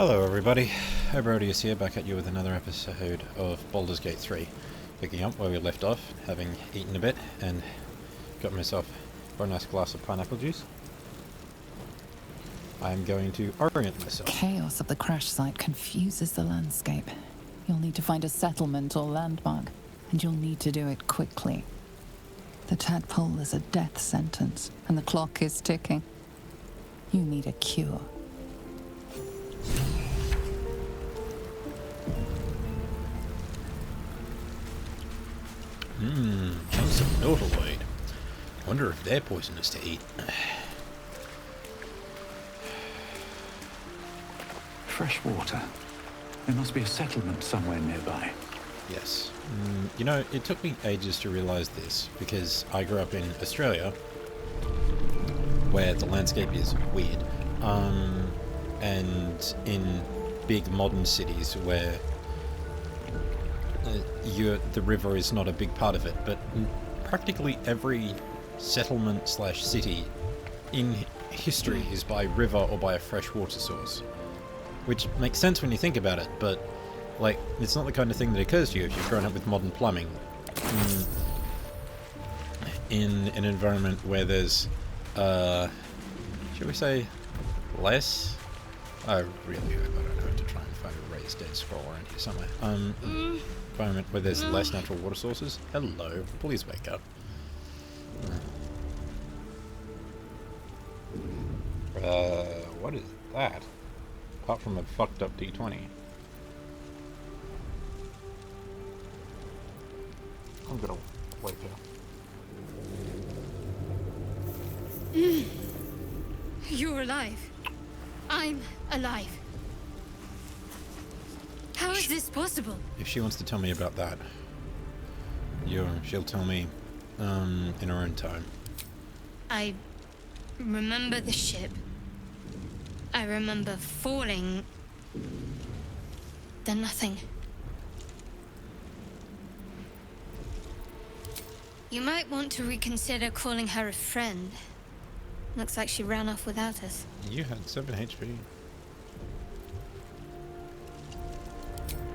Hello everybody, Obrodius here, back at you with another episode of Baldur's Gate 3. Picking up where we left off, having eaten a bit, and got myself a very nice glass of pineapple juice. I'm going to orient myself. Chaos of the crash site confuses the landscape. You'll need to find a settlement or landmark, and you'll need to do it quickly. The tadpole is a death sentence, and the clock is ticking. You need a cure. Chunks of nautiloid. Wonder if they're poisonous to eat. Fresh water. There must be a settlement somewhere nearby. Yes. You know, it took me ages to realise this, because I grew up in Australia, where the landscape is weird, and in big modern cities where the river is not a big part of it, but practically every settlement slash city in history is by river or by a freshwater source. Which makes sense when you think about it, but like, it's not the kind of thing that occurs to you if you've grown up with modern plumbing. In an environment where there's, should we say, less? I really hope I don't have to try and find a raised dead scroll around here somewhere. Environment where there's less natural water sources. Hello, please wake up. What is that? Apart from a fucked up D20. I'm gonna wake up. You're alive. I'm alive. How is this possible? If she wants to tell me about that, she'll tell me in her own time. I remember the ship. I remember falling. Then nothing. You might want to reconsider calling her a friend. Looks like she ran off without us. You had 7 HP.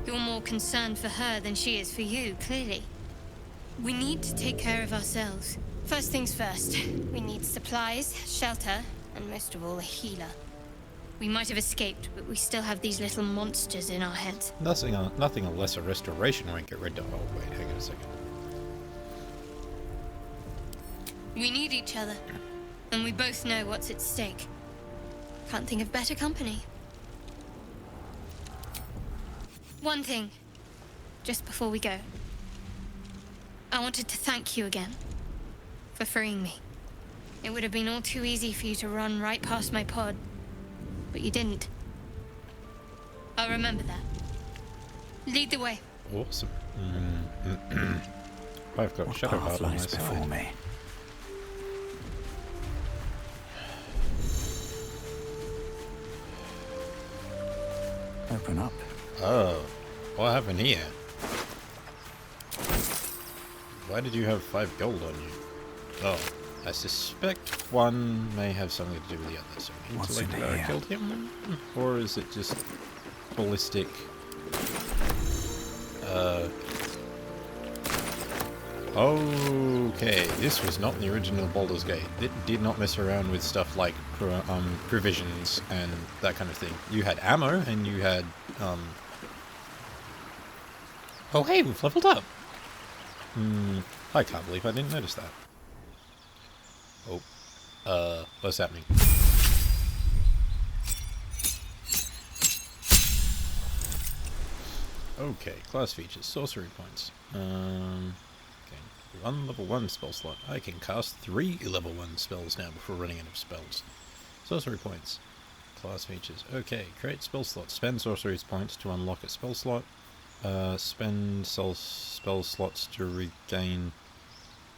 You're more concerned for her than she is for you, clearly. We need to take care of ourselves. First things first, we need supplies, shelter, and most of all, a healer. We might have escaped, but we still have these little monsters in our heads. Nothing unless a restoration won't get rid of. Oh wait, hang on a second. We need each other, and we both know what's at stake. Can't think of better company. One thing, just before we go. I wanted to thank you again for freeing me. It would have been all too easy for you to run right past my pod, but you didn't. I'll remember that. Lead the way. Awesome. I've got What Shadow path Heart on my lies before side. me? Open up. Oh, what happened here? Why did you have 5 gold on you? Oh, I suspect one may have something to do with the other. So What's intellect in that here? killed him, or is it just ballistic? Okay, this was not the original Baldur's Gate. It did not mess around with stuff like provisions and that kind of thing. You had ammo and you had Oh hey, we've leveled up. I can't believe I didn't notice that. Oh, what's happening? Okay, class features, sorcery points. Okay, 1 level 1 spell slot. I can cast 3 level 1 spells now before running out of spells. Sorcery points. Class features. Okay, create spell slot. Spend sorcery points to unlock a spell slot. Spend spell slots to regain...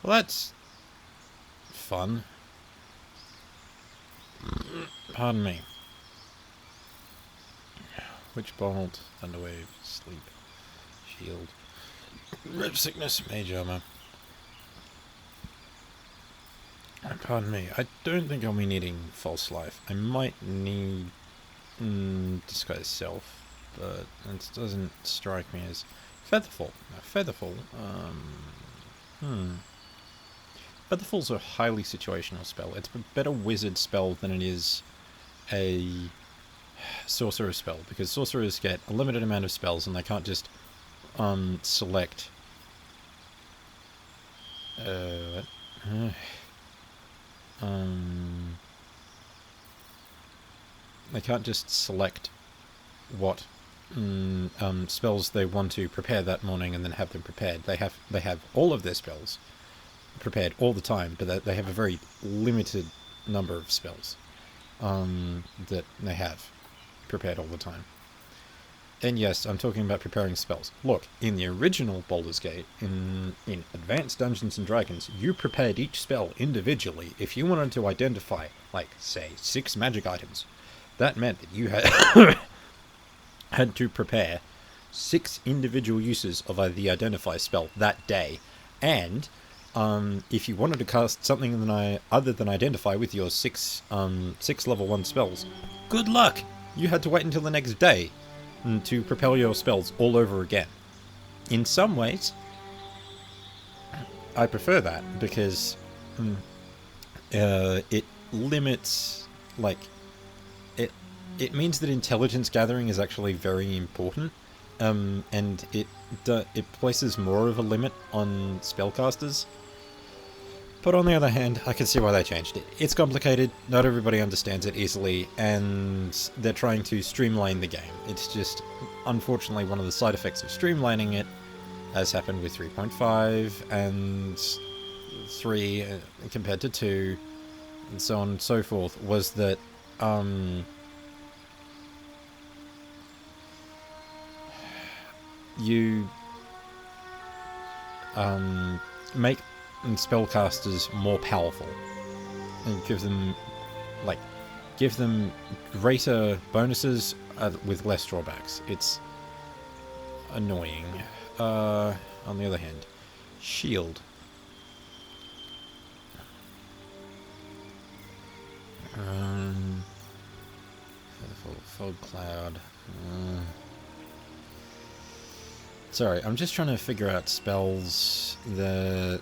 Well, that's... fun. Pardon me. Witch Bolt, Thunderwave, Sleep, Shield, Red Sickness, Mage Armor. Pardon me, I don't think I'll be needing False Life. I might need disguise self, but it doesn't strike me as Featherfall. Now, Featherfall, Featherfall's a highly situational spell. It's a better wizard spell than it is a sorcerer spell, because sorcerers get a limited amount of spells and they can't just select they can't just select what spells they want to prepare that morning and then have them prepared. They have all of their spells prepared all the time, but they have a very limited number of spells that they have prepared all the time. And yes, I'm talking about preparing spells. Look, in the original Baldur's Gate, in Advanced Dungeons and Dragons, you prepared each spell individually. If you wanted to identify, like, say, 6 magic items, that meant that you had to prepare 6 individual uses of the identify spell that day. And if you wanted to cast something other than identify with your 6 level 1 spells, good luck! You had to wait until the next day to propel your spells all over again. In some ways, I prefer that, because it limits, like, it means that intelligence gathering is actually very important, and it places more of a limit on spellcasters. But on the other hand, I can see why they changed it. It's complicated, not everybody understands it easily, and they're trying to streamline the game. It's just, unfortunately, one of the side effects of streamlining it, as happened with 3.5 and 3 compared to 2, and so on and so forth, was that you make spellcasters more powerful and give them greater bonuses with less drawbacks. It's annoying. On the other hand, shield. Fog cloud. Sorry, I'm just trying to figure out spells that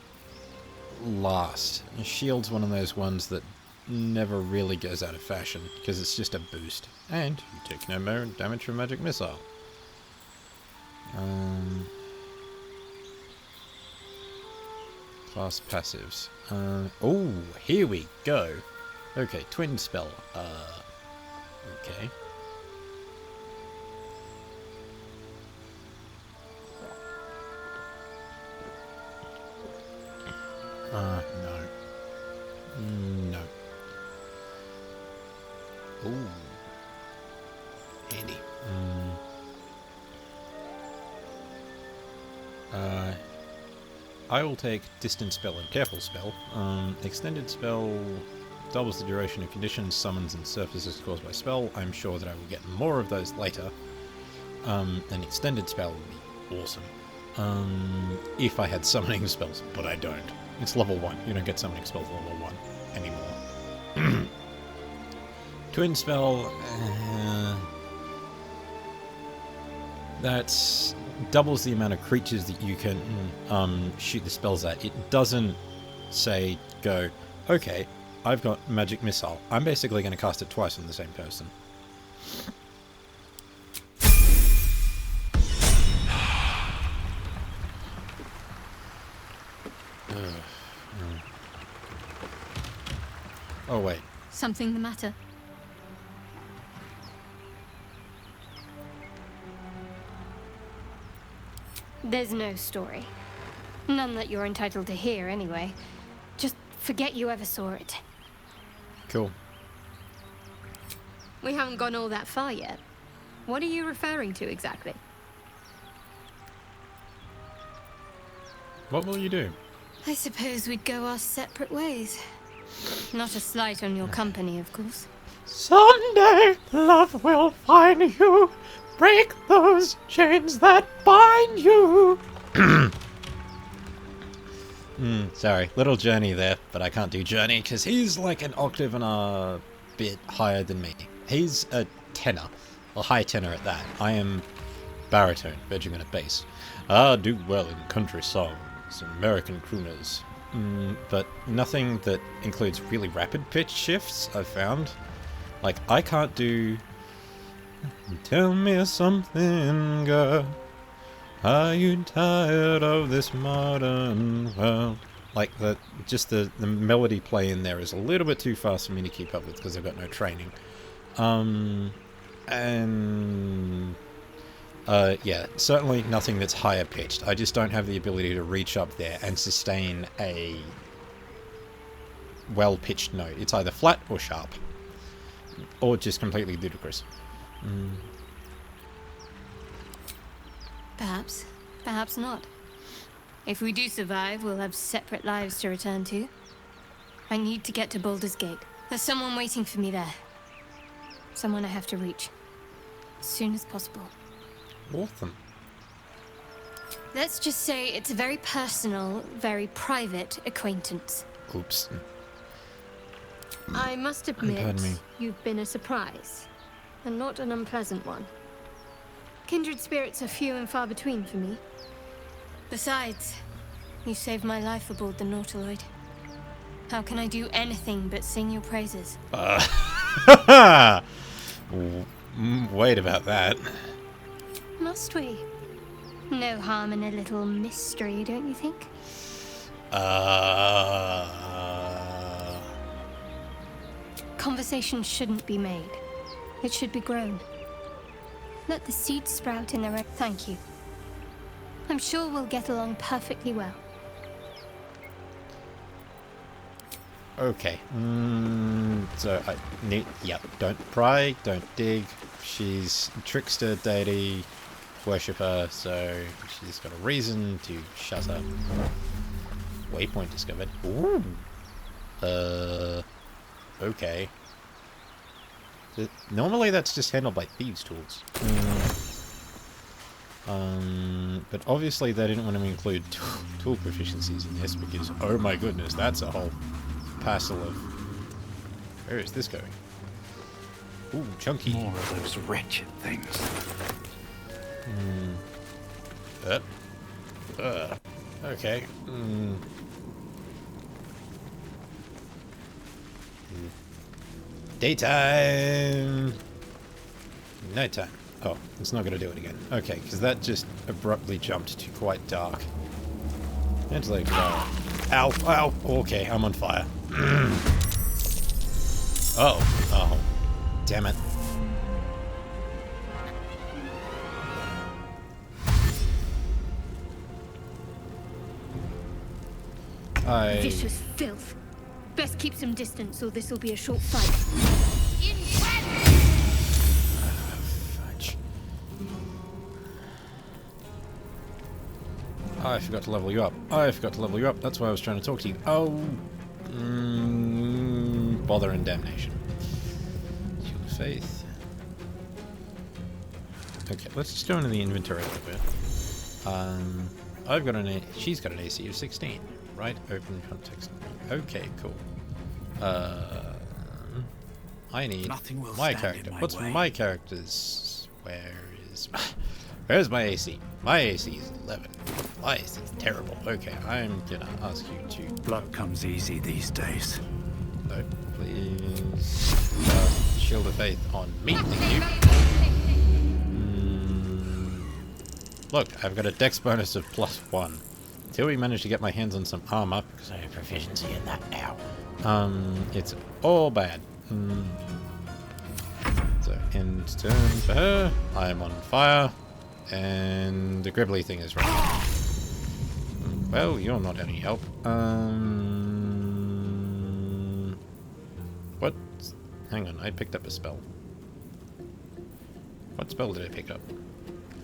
last. Shield's one of those ones that never really goes out of fashion, because it's just a boost. And you take no more damage from magic missile. Class passives. Oh, here we go. Okay, twin spell. Okay. No. No. Ooh. Handy. I will take distant spell and careful spell. Extended spell doubles the duration of conditions, summons, and surfaces caused by spell. I'm sure that I will get more of those later. An extended spell would be awesome. If I had summoning spells, but I don't. It's level 1. You don't get summoning spells level 1 anymore. Twin spell... that doubles the amount of creatures that you can shoot the spells at. It doesn't say, go, okay, I've got magic missile. I'm basically going to cast it twice on the same person. Oh, wait. Something the matter? There's no story. None that you're entitled to hear, anyway. Just forget you ever saw it. Cool. We haven't gone all that far yet. What are you referring to, exactly? What will you do? I suppose we'd go our separate ways. Not a slight on your company, of course. Someday love will find you, break those chains that bind you. Sorry, little Journey there, but I can't do Journey because he's like an octave and a bit higher than me. He's a tenor, or high tenor at that. I am baritone, verging on a bass. I do well in country songs, American crooners, but nothing that includes really rapid pitch shifts, I've found. Like, I can't do... Tell me something, girl. Are you tired of this modern world? Like, the melody play in there is a little bit too fast for me to keep up with because I've got no training. Yeah, certainly nothing that's higher pitched. I just don't have the ability to reach up there and sustain a well-pitched note. It's either flat or sharp. Or just completely ludicrous. Perhaps. Perhaps not. If we do survive, we'll have separate lives to return to. I need to get to Baldur's Gate. There's someone waiting for me there. Someone I have to reach. As soon as possible. Awesome. Let's just say it's a very personal, very private acquaintance. Oops. I must admit, Pardon me. you've been a surprise. And not an unpleasant one. Kindred spirits are few and far between for me. Besides, you saved my life aboard the Nautiloid. How can I do anything but sing your praises? Wait about that. Must we? No harm in a little mystery, don't you think? Conversation shouldn't be made. It should be grown. Let the seeds sprout in their own... Thank you. I'm sure we'll get along perfectly well. Okay. So I need... Yep. Don't pry. Don't dig. She's a trickster deity. Worship her. So she's got a reason to shut up. Waypoint discovered. Ooh. Okay. Normally that's just handled by thieves' tools. But obviously they didn't want to include tool proficiencies in this because, oh my goodness, that's a whole parcel of... Where is this going? Ooh, chunky. More of those wretched things. Okay. Daytime! Nighttime. Oh, it's not going to do it again. Okay, because that just abruptly jumped to quite dark. Ventilate fire. Ow, ow! Okay, I'm on fire. Oh, damn it. Vicious filth. Best keep some distance, or this will be a short fight. Fudge. I forgot to level you up. That's why I was trying to talk to you. Oh. Bother and damnation. Shield of Faith. Okay, let's just go into the inventory a little bit. I've got she's got an AC of 16. Right, open context. Okay, cool. I need my character. What's my character's? Where's my AC? My AC is 11. My AC is terrible. Okay, I'm gonna ask you to... Blood comes easy these days. No, please. Shield of Faith on me, thank you. Look, I've got a dex bonus of +1. Until we manage to get my hands on some armor, because I have proficiency in that now, it's all bad. So, end turn for her. I'm on fire. And the gribbly thing is running. Well, you're not any help. What? Hang on, I picked up a spell. What spell did I pick up?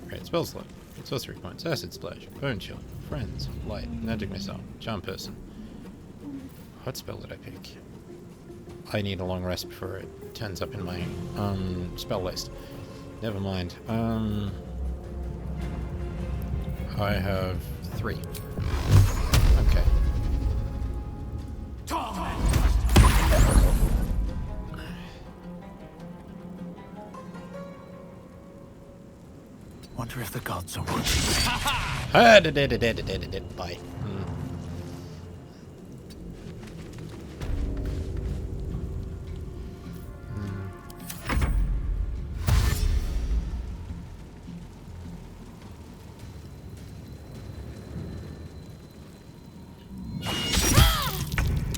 Great spell slot. Sorcery points, acid splash, bone chill, friends, light, magic missile, charm person. What spell did I pick? I need a long rest before it turns up in my spell list. Never mind. I have 3. Okay. Wonder if the gods are watching. Bye.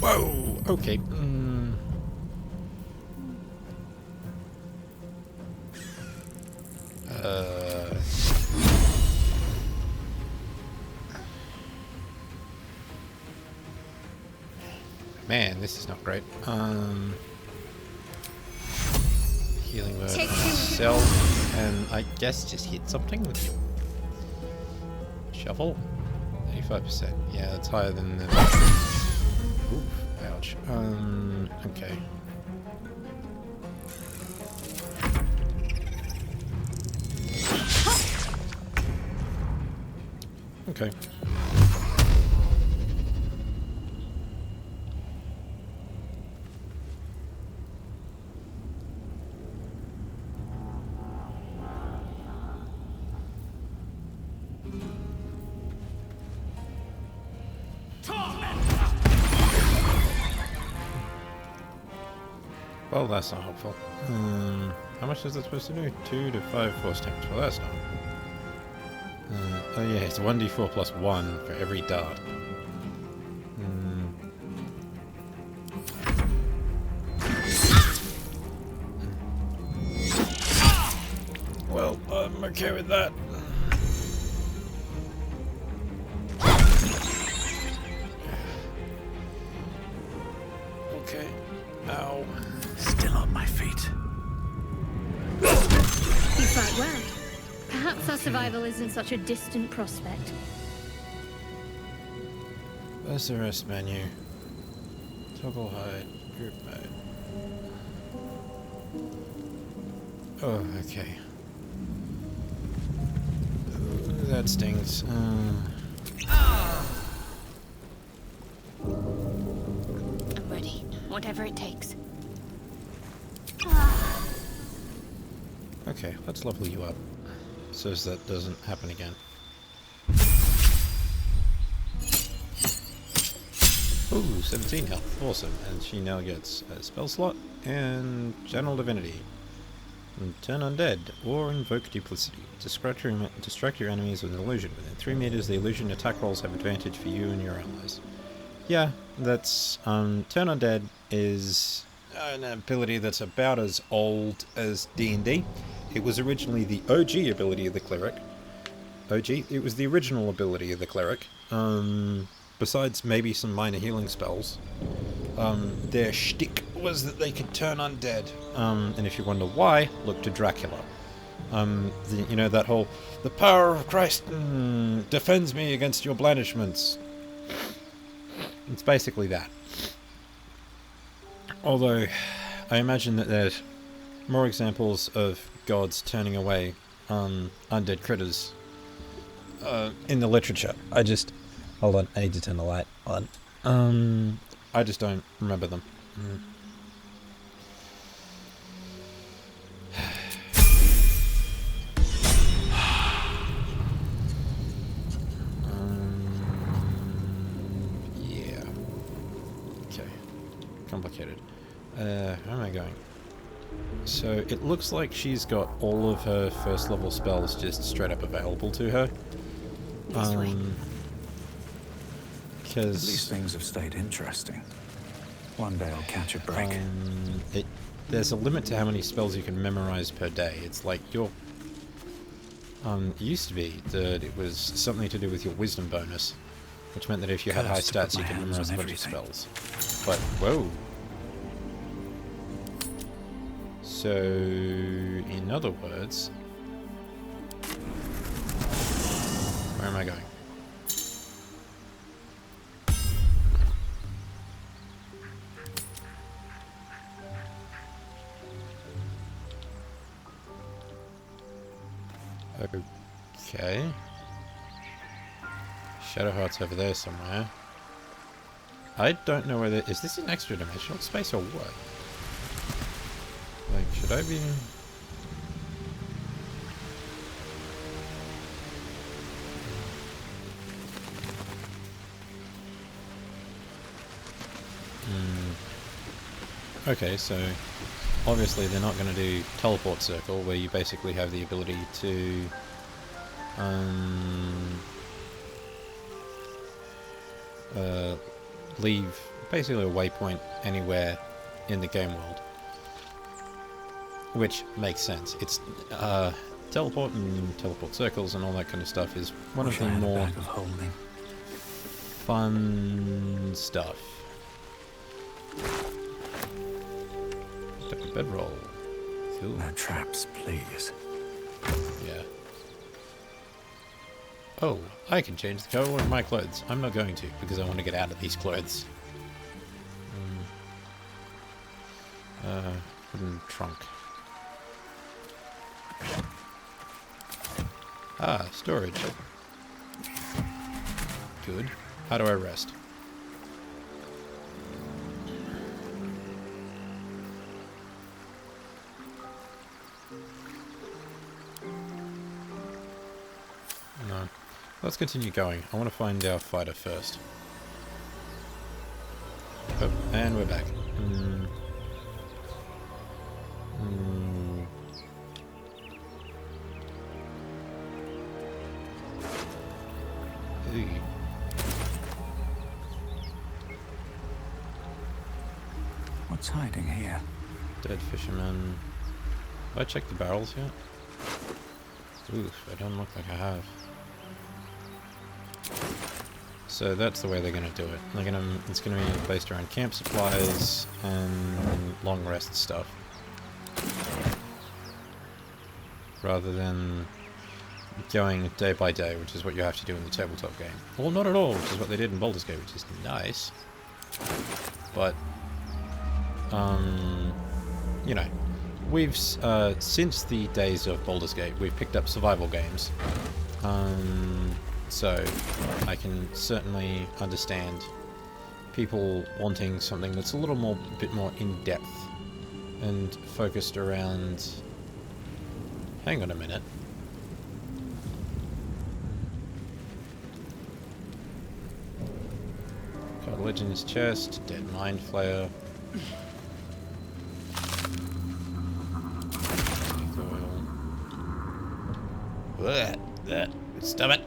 Whoa. Okay. Man, this is not great. Healing word on myself, and I guess just hit something with your shovel. 85%. Yeah, that's higher than the. Oof, ouch. Okay. Okay. Well, that's not helpful. How much is that supposed to do? 2 to 5 force damage. Well, that's not. Oh yeah, it's 1d4 plus 1 for every dart. Well, I'm okay with that. Okay. Ow. Still on my feet. You fight well. Perhaps our survival isn't such a distant prospect. Where's the rest menu? Toggle hide, group mode. Oh, okay. Ooh, that stings. I'm ready. Whatever it takes. Okay, let's level you up so as that doesn't happen again. Ooh, 17 health. Awesome. And she now gets a spell slot and General Divinity. And turn undead or invoke duplicity. Distract your enemies with an illusion. Within 3 meters, the illusion attack rolls have advantage for you and your allies. Yeah, that's turn undead is an ability that's about as old as D&D. It was originally the OG ability of the cleric. It was the original ability of the cleric. Besides maybe some minor healing spells. Their shtick was that they could turn undead. And if you wonder why, look to Dracula. You know, that whole, the power of Christ defends me against your blandishments. It's basically that. Although, I imagine that there's more examples of gods turning away undead critters in the literature. Hold on, I need to turn the light on. I just don't remember them. Yeah. Okay. Complicated. Where am I going? So it looks like she's got all of her first level spells just straight up available to her. This way. At least things have stayed interesting. One day I'll catch a break. There's a limit to how many spells you can memorize per day. It's like your... it used to be that it was something to do with your wisdom bonus, which meant that if you had high stats you could memorize a bunch of spells. But, whoa. So, in other words... Where am I going? Okay. Shadowheart's over there somewhere. I don't know whether... Is this an extra dimensional space or what? Like, should I be... Okay, so obviously they're not going to do teleport circle, where you basically have the ability to leave basically a waypoint anywhere in the game world, which makes sense. It's teleport and teleport circles and all that kind of stuff is one of the more Bag of holding. fun stuff. Bedroll. Cool. No traps, please. Yeah. Oh, I can change the colour of my clothes. I'm not going to, because I want to get out of these clothes. Wooden trunk. Ah, storage. Good. How do I rest? No. Let's continue going. I want to find our fighter first. Oh, and we're back. Ew. What's hiding here? Dead fisherman. Have I checked the barrels yet? Oof, I don't look like I have. So that's the way they're going to do it. It's going to be based around camp supplies and long rest stuff, rather than going day by day, which is what you have to do in the tabletop game. Well, not at all, which is what they did in Baldur's Gate, which is nice. But you know, we've since the days of Baldur's Gate, we've picked up survival games. So I can certainly understand people wanting something that's a little more, bit more in depth and focused around. Hang on a minute. Got Legends chest, dead mind flayer. Stop it.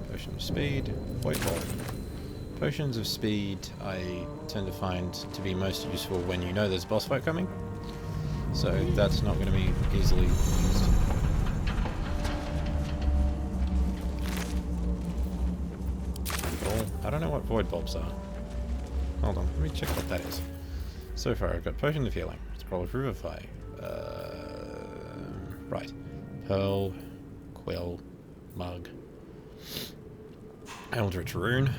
Potion of speed, white ball. Potions of speed I tend to find to be most useful when you know there's a boss fight coming. So that's not going to be easily used. I don't know what void bulbs are. Hold on, let me check what that is. So far I've got Potion of Healing, Scroll of Revivify, right, Pearl, Quill, Mug, Eldritch Rune,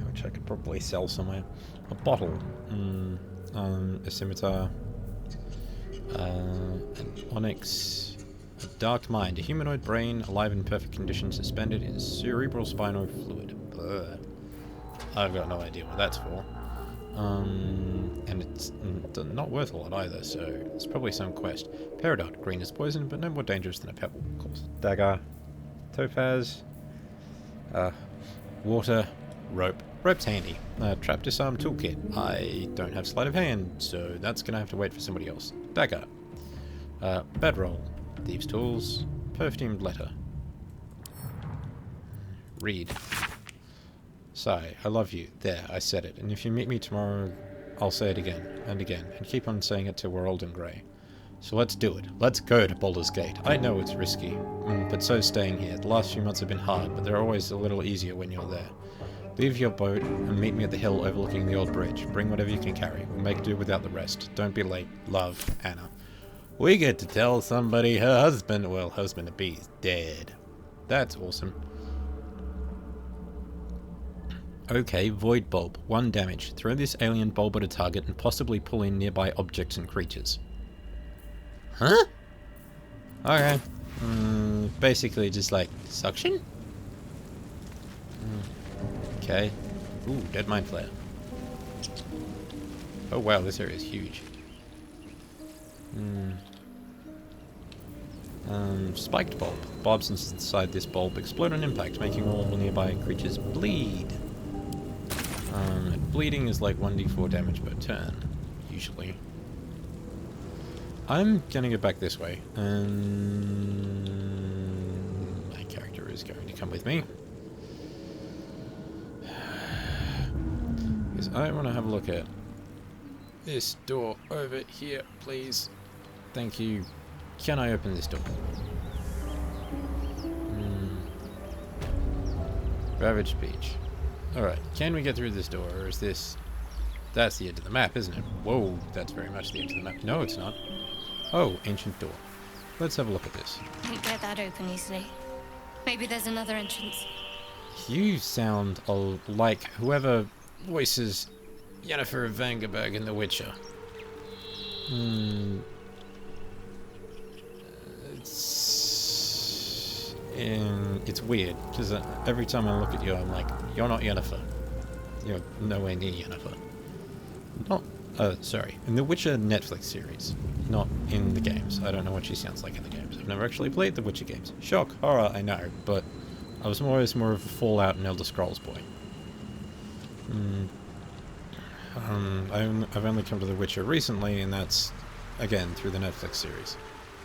which I could probably sell somewhere, a bottle, a scimitar, an onyx, a dark mind, a humanoid brain, alive in perfect condition, suspended in cerebral spinal fluid. Ugh. I've got no idea what that's for. And it's not worth a lot either, so it's probably some quest. Peridot, green is poison, but no more dangerous than a pebble, of course. Dagger, topaz, water, rope. Rope's handy. Trap disarm toolkit. I don't have sleight of hand, so that's gonna have to wait for somebody else. Dagger. Bedroll. Thieves' tools. Perfumed letter. Read. Sigh, I love you. There, I said it. And if you meet me tomorrow, I'll say it again, and keep on saying it till we're old and grey. So let's do it. Let's go to Baldur's Gate. I know it's risky, but so's staying here. The last few months have been hard, but they're always a little easier when you're there. Leave your boat and meet me at the hill overlooking the old bridge. Bring whatever you can carry. We'll make do without the rest. Don't be late. Love, Anna. We get to tell somebody her husband-to-be is dead. That's awesome. Okay, Void Bulb. 1 damage. Throw this alien bulb at a target and possibly pull in nearby objects and creatures. Huh? Okay. Basically just like suction? Okay. Ooh, dead mind flare. Oh wow, this area is huge. Spiked bulb. Barbs inside this bulb explode on impact, making all nearby creatures bleed. Bleeding is like 1d4 damage per turn, usually. I'm gonna go back this way, and my character is going to come with me. Because I want to have a look at this door over here, please. Thank you. Can I open this door? Ravaged beach. Alright, can we get through this door, or is this... That's the edge of the map, isn't it? Whoa, that's very much the edge of the map. No, it's not. Oh, ancient door. Let's have a look at this. Can't get that open easily. Maybe there's another entrance. You sound like whoever voices Yennefer of Vangerberg in The Witcher. It's weird, because every time I look at you, I'm like, you're not Yennefer. You're nowhere near Yennefer. Not, sorry, in the Witcher Netflix series, not in the games. I don't know what she sounds like in the games. I've never actually played the Witcher games. Shock, horror, I know, but I was always more of a Fallout and Elder Scrolls boy. I've only come to the Witcher recently, and that's, again, through the Netflix series.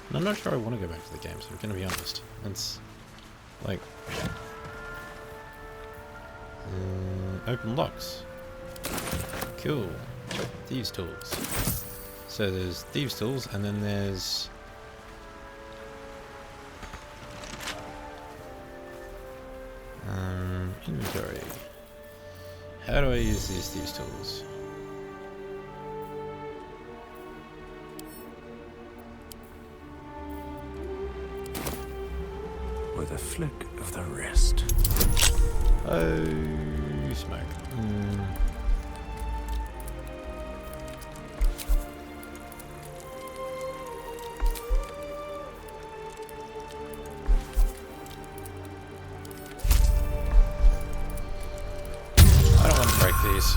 And I'm not sure I want to go back to the games, I'm going to be honest. It's like... open locks. Cool. Thieves' tools. So there's thieves' tools, and then there's... inventory. How do I use these thieves' tools? With a flick of the wrist. Oh, smoke. I don't want to break these.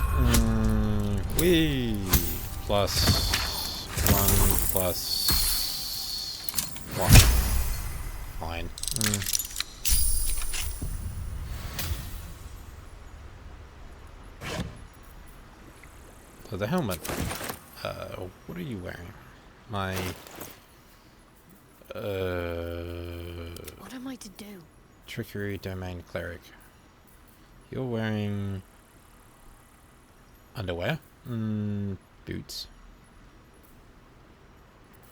Whee! Plus 1 plus 1. Fine. So the helmet. What are you wearing? My... What am I to do? Trickery Domain Cleric. You're wearing... underwear? Boots.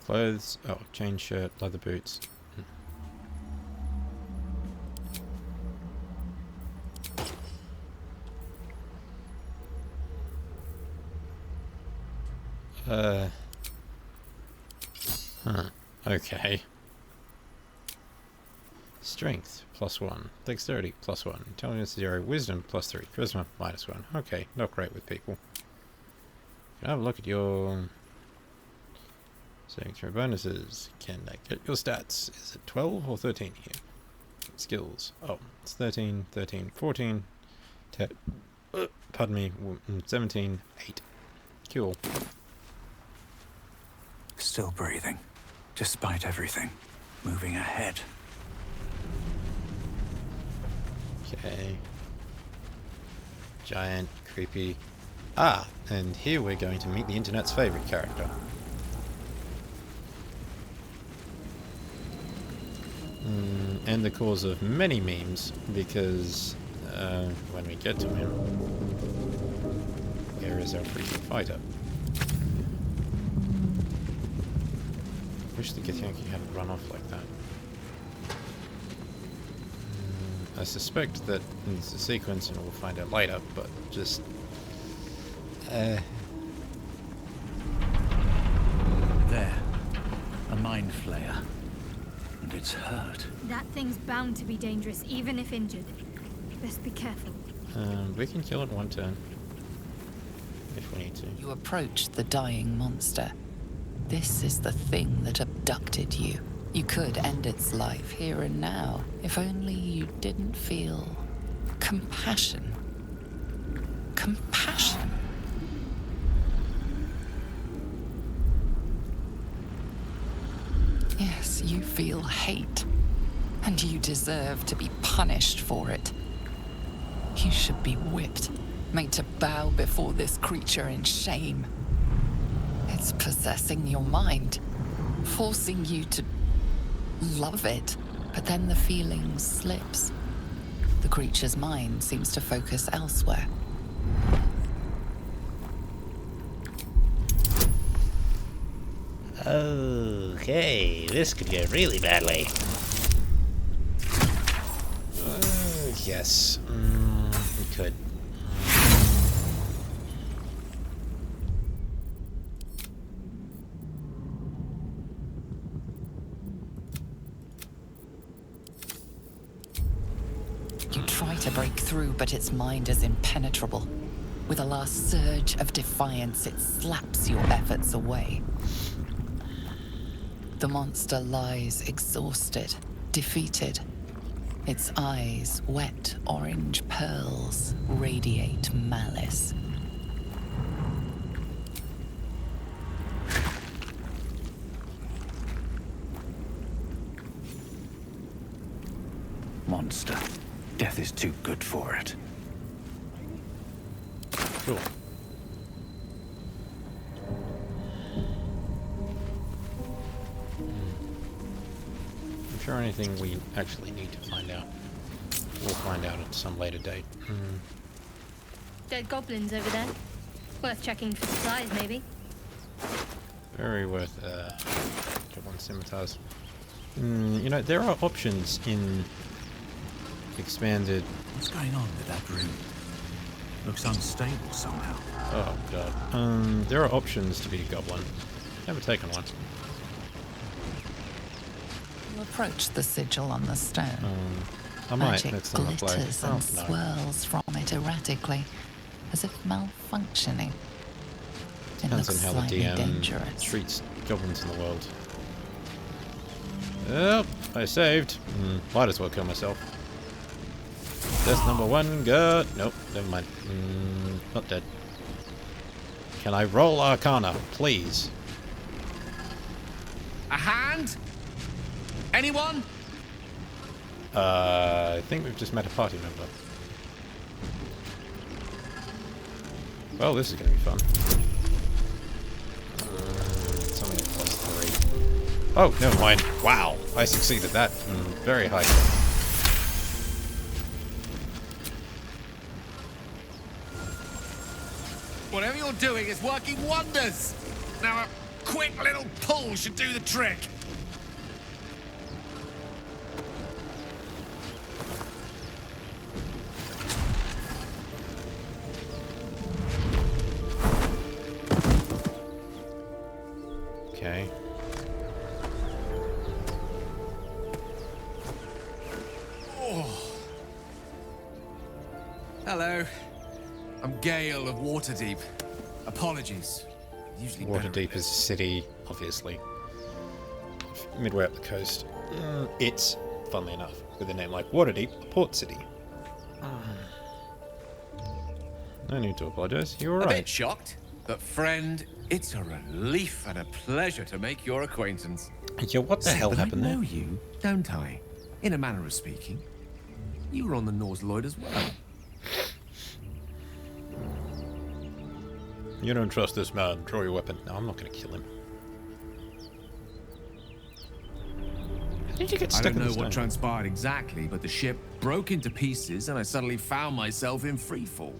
Clothes. Oh, chain shirt, leather boots. Okay. Strength, +1. Dexterity, +1. Intelligence, 0. Wisdom, +3. Charisma, -1. Okay, not great with people. Can I have a look at your... saving throw bonuses. Can I get your stats? Is it 12 or 13 here? Skills. Oh, it's 13, 13, 14, 10... pardon me, 17, 8. Cool. Still breathing, despite everything. Moving ahead. Okay. Giant, creepy. Ah, and here we're going to meet the internet's favorite character. And the cause of many memes, because when we get to him, where is our freaking fighter? Wish the Githyanki hadn't run off like that. I suspect that it's a sequence and we'll find out later, but just... There. A mind flayer. And it's hurt. That thing's bound to be dangerous, even if injured. Best be careful. We can kill it one turn. If we need to. You approach the dying monster. This is the thing that abducted you. You could end its life here and now, if only you didn't feel compassion. Compassion. Yes, you feel hate. And you deserve to be punished for it. You should be whipped, made to bow before this creature in shame. It's possessing your mind, forcing you to love it. But then the feeling slips. The creature's mind seems to focus elsewhere. Okay, this could go really badly. Yes, it could. You try to break through, but its mind is impenetrable. With a last surge of defiance, it slaps your efforts away. The monster lies exhausted, defeated. Its eyes, wet orange pearls, radiate malice. Monster. Death is too good for it. Cool. I'm sure anything we actually need to find out, we'll find out at some later date. Dead goblins over there. Worth checking for supplies, maybe. Very worth one scimitars. You know, there are options in expanded. What's going on with that room? Looks unstable somehow. Oh god. There are options to be a goblin. Never taken one. You approach the sigil on the stone. I might. Magic That's not a play. glitters Oh, and no. swirls from it erratically, as if malfunctioning. It Depends on looks how the slightly DM dangerous. treats goblins in the world. Yep, I saved. Might as well kill myself. Death number 1, go. Nope, never mind. Not dead. Can I roll Arcana, please? A hand? Anyone? I think we've just met a party member. Well, this is going to be fun. It's only a +3. Oh, never mind. Wow, I succeeded that. Very high. Whatever you're doing is working wonders. Now a quick little pull should do the trick. Okay. Hello. I'm Gale of Waterdeep. Apologies. Usually better at Waterdeep is a this. city, obviously. Midway up the coast. It's, funnily enough, with a name like Waterdeep, a port city. No need to apologize. You're A right. bit shocked, but friend, it's a relief and a pleasure to make your acquaintance. Yeah, what the Say, hell but happened I there? know you, don't I? In a manner of speaking. You were on the Norse Lloyd as well. You don't trust this man. Draw your weapon. No, I'm not going to kill him. How did you get I stuck don't in know the stone? what transpired exactly, but the ship broke into pieces and I suddenly found myself in freefall.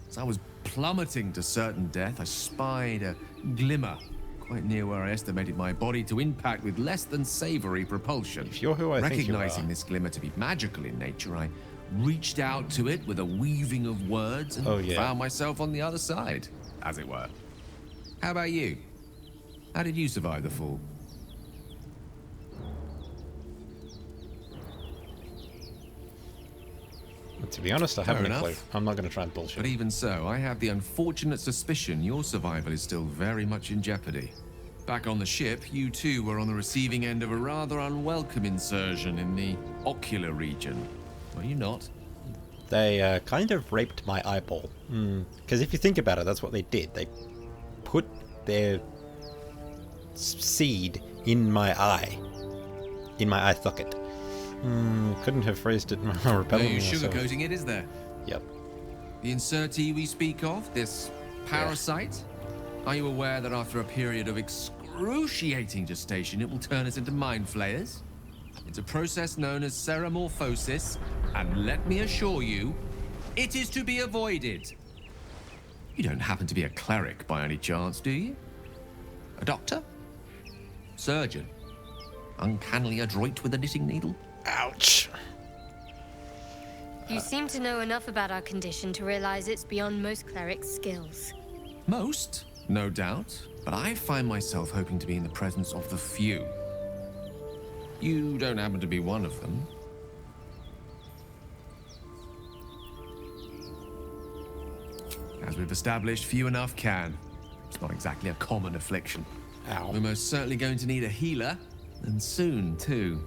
As I was plummeting to certain death, I spied a glimmer quite near where I estimated my body to impact with less than savory propulsion. If you're who I think you Recognizing are. this glimmer to be magical in nature, I reached out to it with a weaving of words and Oh, yeah. found myself on the other side, as it were. How about you? How did you survive the fall? To be honest, I haven't a enough. clue. I'm not going to try and bullshit. But even so, I have the unfortunate suspicion your survival is still very much in jeopardy. Back on the ship, you too were on the receiving end of a rather unwelcome insertion in the ocular region. Were you not? They kind of raped my eyeball. Because if you think about it, that's what they did. They put their seed in my eye. In my eye socket. Couldn't have phrased it more No repellently use myself. sugarcoating it, is there? Yep. The insertee we speak of, this parasite, are you aware that after a period of excruciating gestation, it will turn us into mind flayers? It's a process known as seromorphosis, and let me assure you, it is to be avoided. You don't happen to be a cleric by any chance, do you? A doctor? Surgeon? Uncannily adroit with a knitting needle? Ouch. You seem to know enough about our condition to realize it's beyond most clerics' skills. Most, no doubt, but I find myself hoping to be in the presence of the few. You don't happen to be one of them. As we've established, few enough can. It's not exactly a common affliction. Ow. We're most certainly going to need a healer, and soon, too.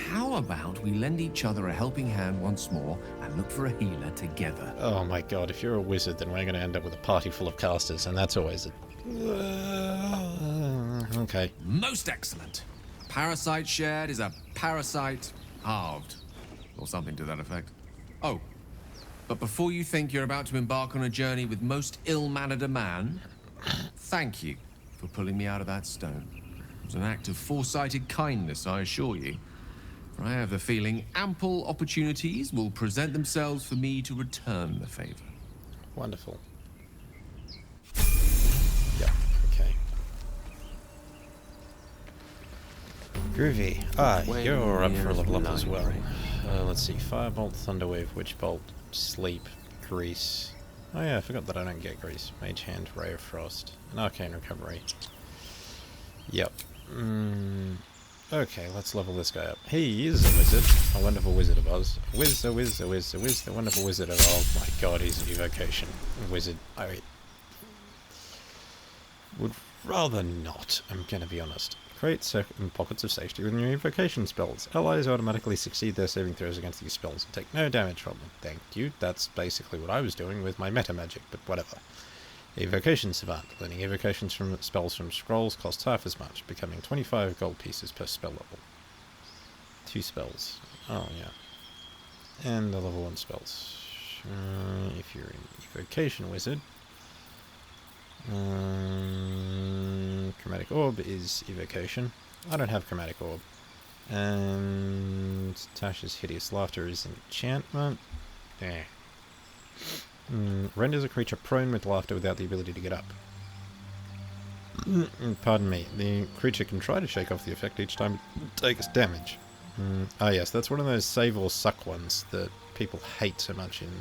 How about we lend each other a helping hand once more and look for a healer together? Oh my god, if you're a wizard, then we're going to end up with a party full of casters, and that's always a... okay. Most excellent. Parasite shared is a parasite halved. Or something to that effect. Oh, but before you think you're about to embark on a journey with most ill-mannered a man, thank you for pulling me out of that stone. It was an act of foresighted kindness, I assure you. For I have the feeling ample opportunities will present themselves for me to return the favor. Wonderful. Yep, okay. Groovy. You're up for a level up as well. Let's see. Firebolt, Thunderwave, Witchbolt, Sleep, Grease. Oh yeah, I forgot that I don't get Grease. Mage Hand, Ray of Frost, and Arcane Recovery. Yep. Okay, let's level this guy up. He is a wizard. A wonderful wizard of Oz. A whiz, the wonderful wizard of... Oh my god, he's an evocation wizard. I would rather not, I'm gonna be honest. Create certain pockets of safety with your evocation spells. Allies automatically succeed their saving throws against these spells and take no damage from them. Thank you. That's basically what I was doing with my meta magic, but whatever. Evocation Savant. Learning evocations from spells from scrolls costs half as much, becoming 25 gold pieces per spell level. 2 spells. Oh, yeah. And the level 1 spells. If you're an evocation wizard, Chromatic Orb is evocation. I don't have Chromatic Orb. And Tasha's Hideous Laughter is enchantment. Renders a creature prone with laughter without the ability to get up. Pardon me. The creature can try to shake off the effect each time it takes damage. Ah yes, that's one of those save or suck ones that people hate so much in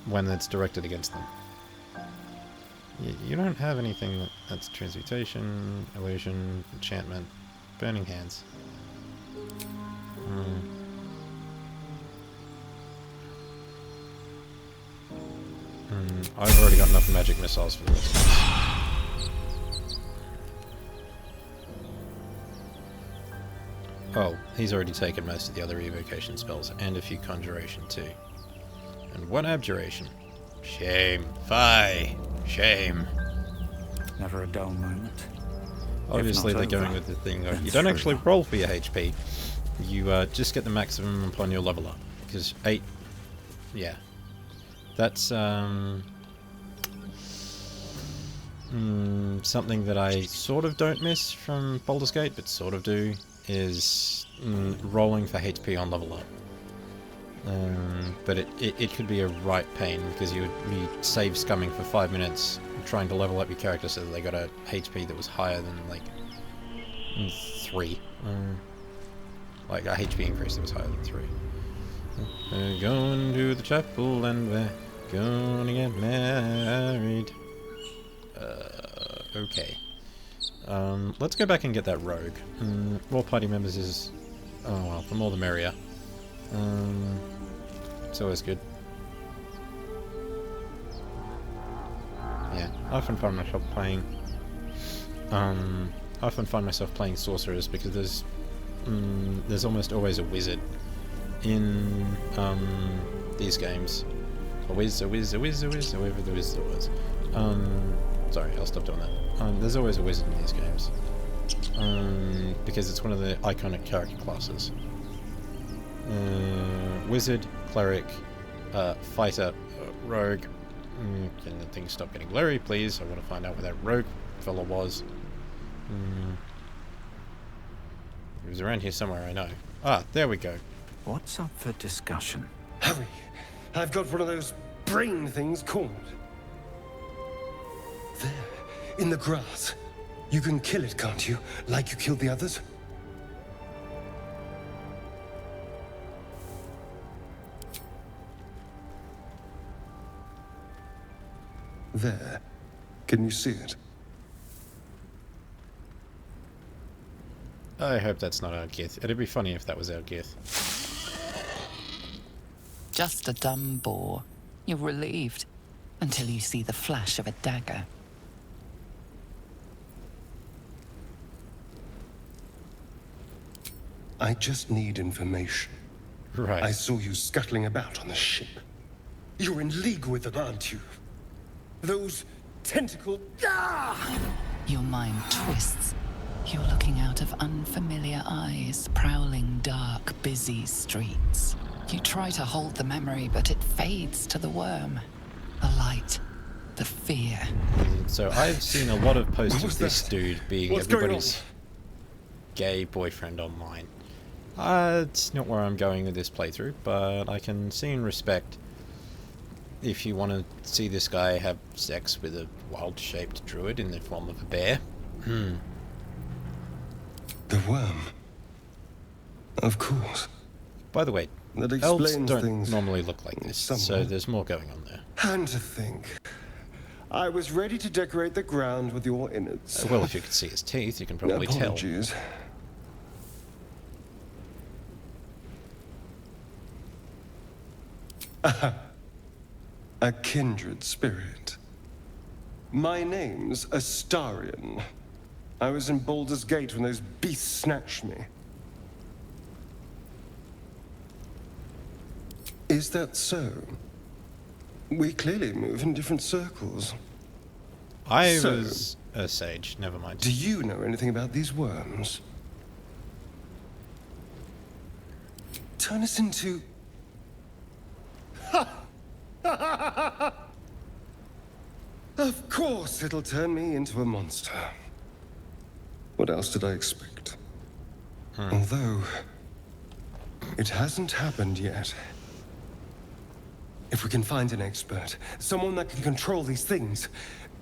when it's directed against them. You don't have anything that's transmutation, illusion, enchantment, burning hands. I've already got enough magic missiles for the rest of this. Oh, he's already taken most of the other evocation spells, and a few conjuration too. And 1 abjuration. Shame. Fie. Shame. Never a dull moment. Obviously they're over, going with the thing of, then you don't through. actually roll for your HP. You just get the maximum upon your level up. Because 8... Yeah. That's something that I sort of don't miss from Baldur's Gate, but sort of do, is rolling for HP on level up. But it could be a right pain, because you would be save scumming for 5 minutes trying to level up your character so that they got a HP that was higher than, like, 3. Like, a HP increase that was higher than 3. We're going to the chapel and we're gonna get married. Okay. Let's go back and get that rogue. More party members is... Oh well, the more the merrier. It's always good. Yeah, I often find myself playing... I often find myself playing sorcerers because there's almost always a wizard in these games. A whiz, whoever the wizard was. Sorry, I'll stop doing that. There's always a wizard in these games. Because it's one of the iconic character classes. Wizard, cleric, fighter, rogue. Can the thing stop getting blurry, please? I want to find out where that rogue fella was. He was around here somewhere, I know. Ah, there we go. What's up for discussion? Hurry! I've got one of those brain things called. There, in the grass. You can kill it, can't you? Like you killed the others? There. Can you see it? I hope that's not our Gith. It'd be funny if that was our Gith. Just a dumb boar. You're relieved until you see the flash of a dagger. I just need information. Right. I saw you scuttling about on the ship. You're in league with them, aren't you? Those tentacle... Ah! Your mind twists. You're looking out of unfamiliar eyes, prowling dark, busy streets. You try to hold the memory, but it fades to the worm. The light. The fear. So I've seen a lot of posts What of was this that? dude being What's going everybody's gay boyfriend online. It's not where I'm going with this playthrough, but I can see and respect if you want to see this guy have sex with a wild-shaped druid in the form of a bear. The worm. Of course. By the way, That elves explains don't things normally look like this, so somewhat. there's more going on there. And to think. I was ready to decorate the ground with your innards. Well, if you could see his teeth, you can probably tell. Apologies. A kindred spirit. My name's Astarion. I was in Baldur's Gate when those beasts snatched me. Is that so? We clearly move in different circles. I So- was a sage, never mind. Do you know anything about these worms? Turn us into... Of course it'll turn me into a monster. What else did I expect? Although, it hasn't happened yet. If we can find an expert, someone that can control these things,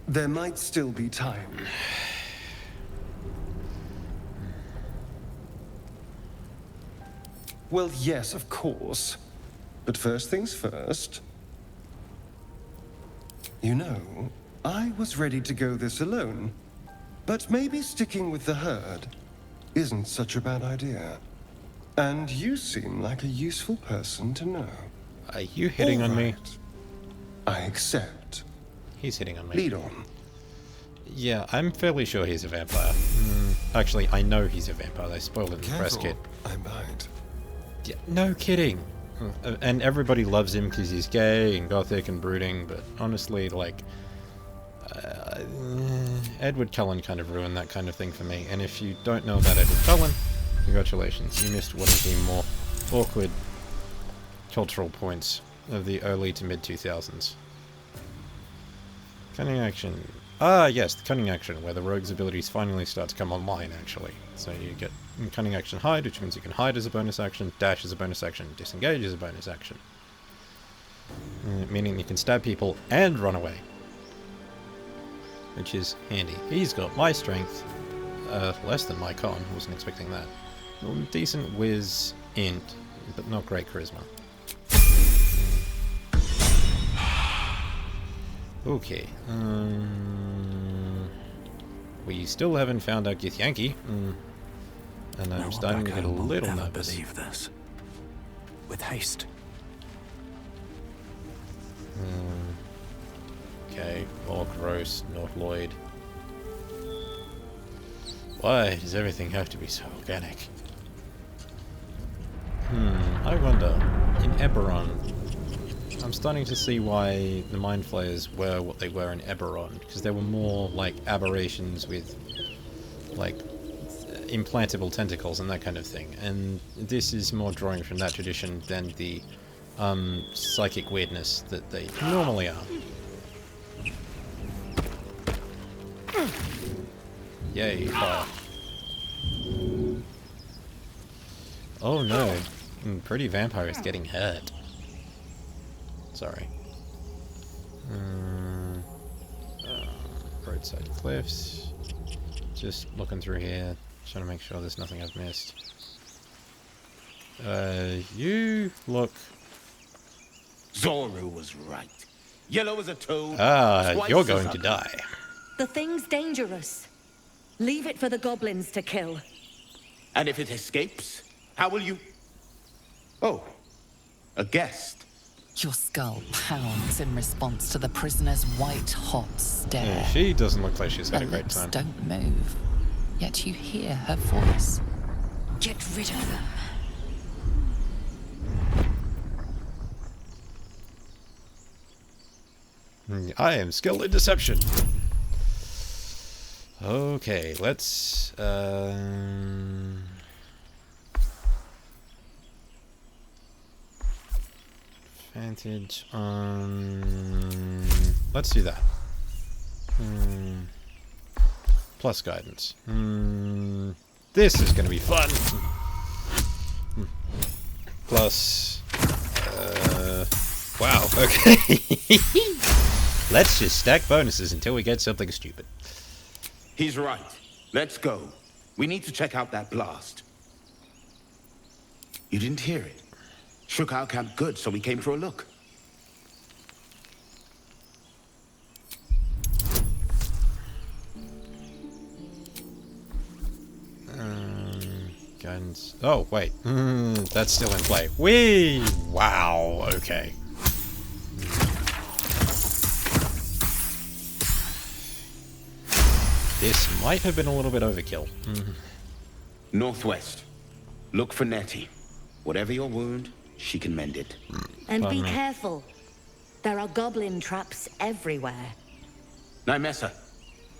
there might still be time. Well, yes, of course. But first things first. You know, I was ready to go this alone. But maybe sticking with the herd isn't such a bad idea. And you seem like a useful person to know. Are you hitting on me? Alright. I accept. He's hitting on me. Lead on. Yeah, I'm fairly sure he's a vampire. Actually, I know he's a vampire. They spoiled it in the press kit. I might. Yeah, no kidding. And everybody loves him because he's gay and gothic and brooding, but honestly, like, Edward Cullen kind of ruined that kind of thing for me. And if you don't know about Edward Cullen, congratulations, you missed one of the more awkward cultural points of the early to mid 2000s. Cunning action. Ah, yes, the cunning action, where the rogue's abilities finally start to come online, actually. So you get cunning action hide, which means you can hide as a bonus action, dash as a bonus action, disengage as a bonus action. Meaning you can stab people and run away. Which is handy. He's got my strength, less than my con, wasn't expecting that. Decent whiz int, but not great charisma. Okay. We still haven't found out Githyanki. And I'm starting to get a little nervous. Believe this. With haste. Okay, Orc Roast, North Lloyd. Why does everything have to be so organic? I wonder, in Eberron, I'm starting to see why the Mind Flayers were what they were in Eberron, because they were more like aberrations with like implantable tentacles and that kind of thing. And this is more drawing from that tradition than the psychic weirdness that they normally are. Yay, fire. Oh no, Pretty Vampire is getting hurt. Sorry. Roadside cliffs. Just looking through here, trying to make sure there's nothing I've missed. You look... Zoru was right. Yellow as a toad. You're going to die. The thing's dangerous. Leave it for the goblins to kill. And if it escapes, how will you... Oh, a guest. Your skull pounds in response to the prisoner's white-hot stare. Yeah, she doesn't look like she's had Her a great lips time. don't move, yet you hear her voice. Get rid of them. I am skilled in deception. Okay, let's... Advantage on... Let's do that. Plus guidance. This is going to be fun. Plus... wow, okay. Let's just stack bonuses until we get something stupid. He's right. Let's go. We need to check out that blast. You didn't hear it? Shook our camp good, so we came for a look. Guidance. Oh, wait. That's still in play. Whee! Wow, okay. This might have been a little bit overkill. Northwest. Look for Nettie. Whatever your wound, she can mend it. And Pardon be me. careful. There are goblin traps everywhere. Nymessa,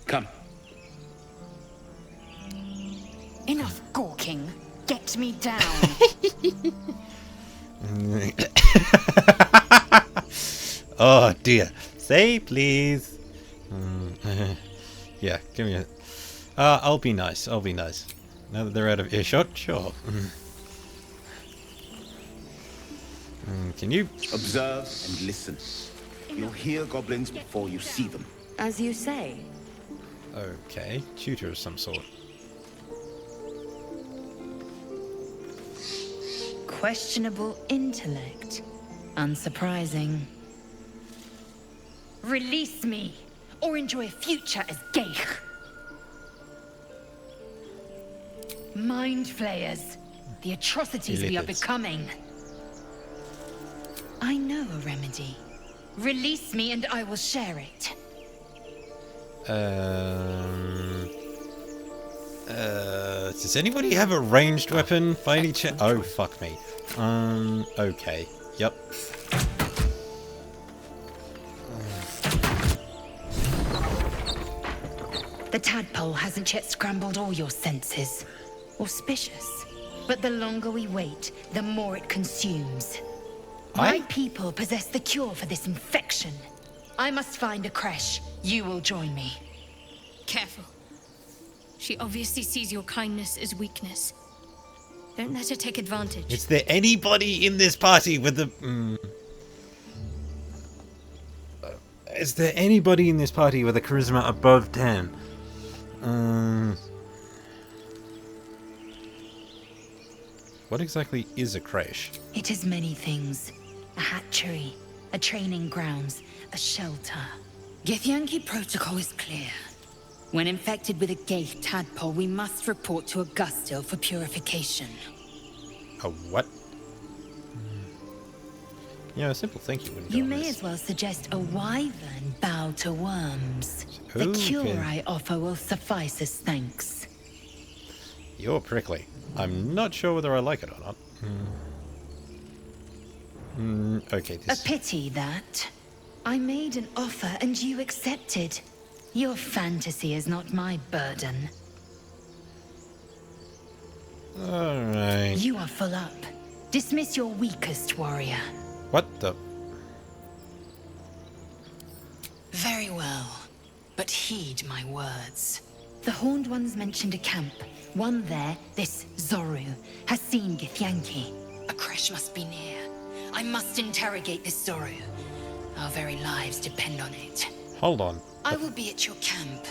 come. Enough gawking. Get me down. Oh dear. Say please. Yeah, give me a... I'll be nice. I'll be nice. Now that they're out of earshot, sure. Can you... Observe and listen. You'll hear goblins before you see them. As you say. Okay, tutor of some sort. Questionable intellect. Unsurprising. Release me, or enjoy a future as Geich. Mind flayers. The atrocities we are Lipids. becoming. I know a remedy. Release me and I will share it. Does anybody have a ranged weapon by any chance? Oh, fuck me. Okay. Yep. The tadpole hasn't yet scrambled all your senses. Auspicious. But the longer we wait, the more it consumes. My people possess the cure for this infection. I must find a creche. You will join me. Careful. She obviously sees your kindness as weakness. Don't let her take advantage. Is there anybody in this party with the... Is there anybody in this party with a charisma above 10? What exactly is a creche? It is many things. A hatchery, a training grounds, a shelter. Githyanki protocol is clear. When infected with a Geich tadpole, we must report to Augustil for purification. A what? Yeah, a simple thank you wouldn't go You on may this. as well suggest a wyvern bow to worms. The Okay. cure I offer will suffice as thanks. You're prickly. I'm not sure whether I like it or not. Okay, A this... pity that. I made an offer and you accepted. Your fantasy is not my burden. Alright. You are full up. Dismiss your weakest warrior. What the... Very well, but heed my words. The Horned Ones mentioned a camp. One there, this Zoru, has seen Githyanki. A crash must be near. I must interrogate this Zoru. Our very lives depend on it. Hold on. I will be at your camp.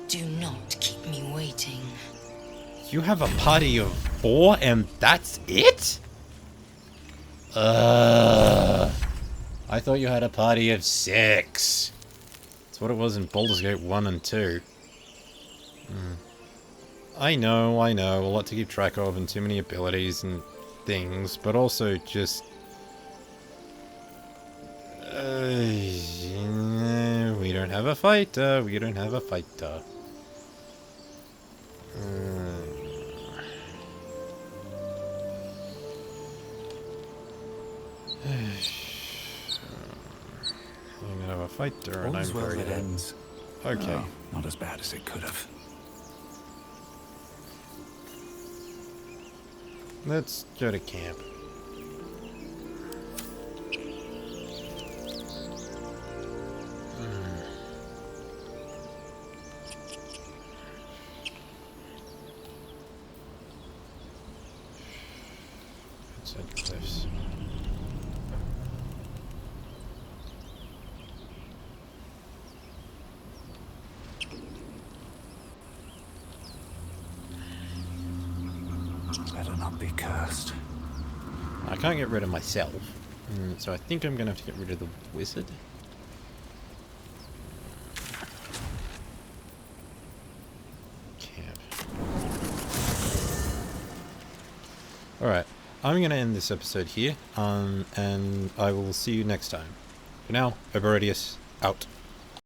Do not keep me waiting. You have a party of 4 and that's it? I thought you had a party of 6. That's what it was in Baldur's Gate 1 and 2. I know, a lot to keep track of and too many abilities and things, but also just... we don't have a fighter, I'm gonna have a fighter, and I'm All's well very that ends. Okay. Oh, not as bad as it could have. Let's go to camp. Outside cliffs. Better not be cursed. I can't get rid of myself, so I think I'm gonna have to get rid of the wizard. Camp. Alright, I'm gonna end this episode here, and I will see you next time. For now, Oberodius, out.